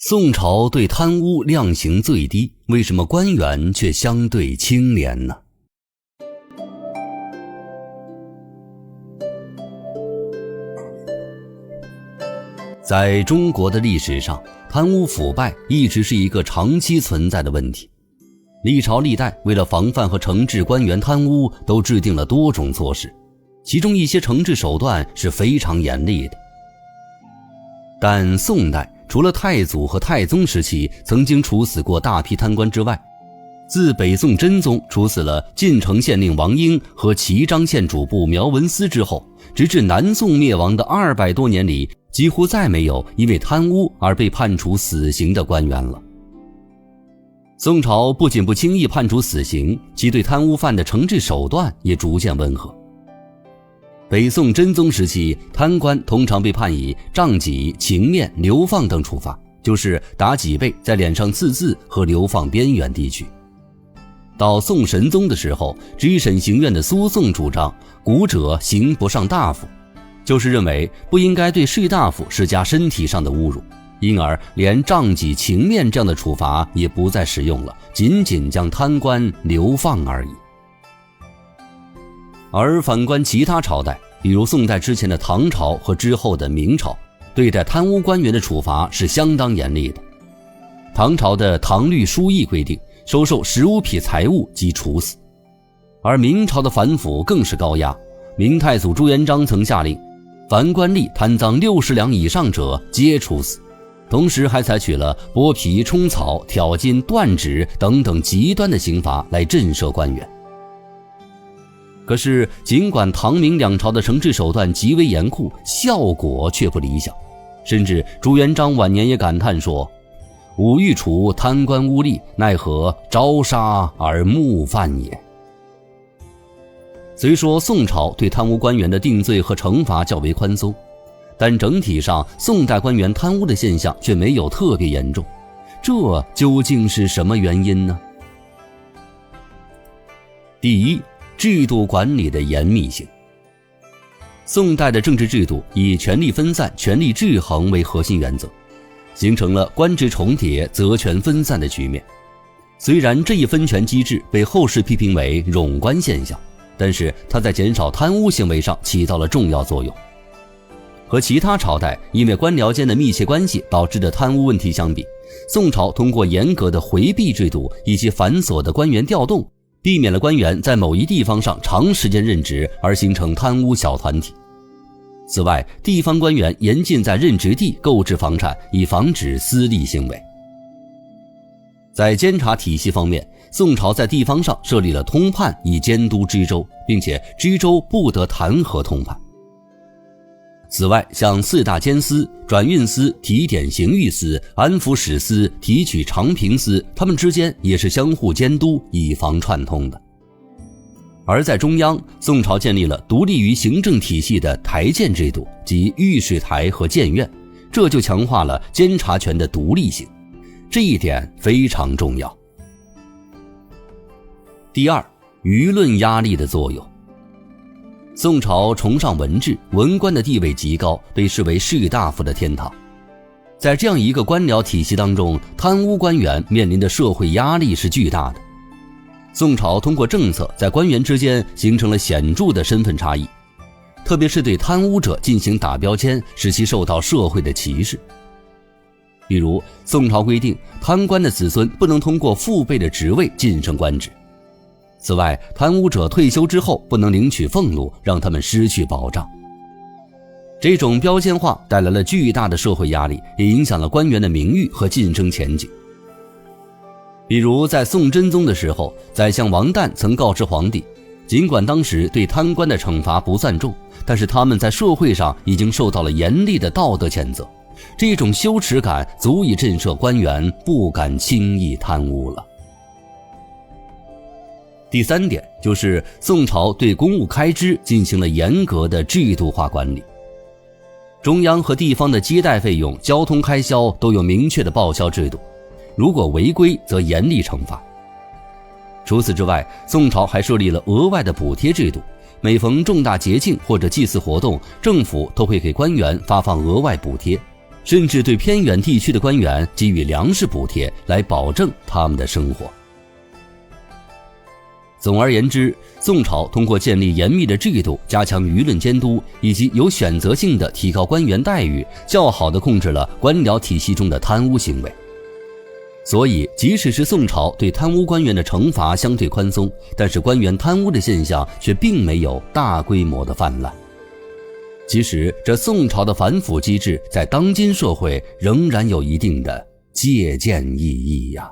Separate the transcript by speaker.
Speaker 1: 宋朝对贪污量刑最低，为什么官员却相对清廉呢？在中国的历史上，贪污腐败一直是一个长期存在的问题。历朝历代为了防范和惩治官员贪污，都制定了多种措施，其中一些惩治手段是非常严厉的。但宋代除了太祖和太宗时期曾经处死过大批贪官之外，自北宋真宗处死了晋城县令王英和齐章县主簿苗文思之后，直至南宋灭亡的200多年里，几乎再没有因为贪污而被判处死刑的官员了。宋朝不仅不轻易判处死刑，其对贪污犯的惩治手段也逐渐温和。北宋真宗时期，贪官通常被判以杖脊、情面、流放等处罚，就是打脊背，在脸上刺字和流放边远地区。到宋神宗的时候，直审刑院的苏颂主张古者刑不上大夫，就是认为不应该对士大夫施加身体上的侮辱，因而连杖脊、情面这样的处罚也不再使用了，仅仅将贪官流放而已。而反观其他朝代，比如宋代之前的唐朝和之后的明朝，对待贪污官员的处罚是相当严厉的。唐朝的唐律疏议规定，收受15匹财物即处死。而明朝的反腐更是高压，明太祖朱元璋曾下令，凡官吏贪赃60两以上者皆处死，同时还采取了剥皮、冲草、挑筋、断指等等极端的刑罚来震慑官员。可是尽管唐明两朝的惩治手段极为严酷，效果却不理想，甚至朱元璋晚年也感叹说，吾欲除贪官污吏，奈何朝杀而暮犯也。虽说宋朝对贪污官员的定罪和惩罚较为宽松，但整体上宋代官员贪污的现象却没有特别严重，这究竟是什么原因呢？第一，制度管理的严密性。宋代的政治制度以权力分散、权力制衡为核心原则，形成了官职重叠、责权分散的局面。虽然这一分权机制被后世批评为冗官现象，但是它在减少贪污行为上起到了重要作用。和其他朝代因为官僚间的密切关系导致的贪污问题相比，宋朝通过严格的回避制度以及繁琐的官员调动，避免了官员在某一地方上长时间任职而形成贪污小团体。此外，地方官员严禁在任职地购置房产，以防止私利行为。在监察体系方面，宋朝在地方上设立了通判以监督知州，并且知州不得弹劾通判。此外，像4大监司、转运司、提点刑狱司、安抚使司、提取长平司，他们之间也是相互监督，以防串通的。而在中央，宋朝建立了独立于行政体系的台监制度，即御史台和监院，这就强化了监察权的独立性，这一点非常重要。第二，舆论压力的作用。宋朝崇尚文治，文官的地位极高，被视为士大夫的天堂。在这样一个官僚体系当中，贪污官员面临的社会压力是巨大的。宋朝通过政策在官员之间形成了显著的身份差异，特别是对贪污者进行打标签，使其受到社会的歧视。比如，宋朝规定贪官的子孙不能通过父辈的职位晋升官职。此外，贪污者退休之后不能领取俸禄，让他们失去保障。这种标签化带来了巨大的社会压力，也影响了官员的名誉和晋升前景。比如在宋真宗的时候，宰相王旦曾告知皇帝，尽管当时对贪官的惩罚不算重，但是他们在社会上已经受到了严厉的道德谴责，这种羞耻感足以震慑官员不敢轻易贪污了。第三点就是宋朝对公务开支进行了严格的制度化管理，中央和地方的接待费用、交通开销都有明确的报销制度，如果违规则严厉惩罚。除此之外，宋朝还设立了额外的补贴制度，每逢重大节庆或者祭祀活动，政府都会给官员发放额外补贴，甚至对偏远地区的官员给予粮食补贴来保证他们的生活。总而言之，宋朝通过建立严密的制度，加强舆论监督，以及有选择性的提高官员待遇，较好地控制了官僚体系中的贪污行为。所以即使是宋朝对贪污官员的惩罚相对宽松，但是官员贪污的现象却并没有大规模的泛滥。其实这宋朝的反腐机制在当今社会仍然有一定的借鉴意义呀。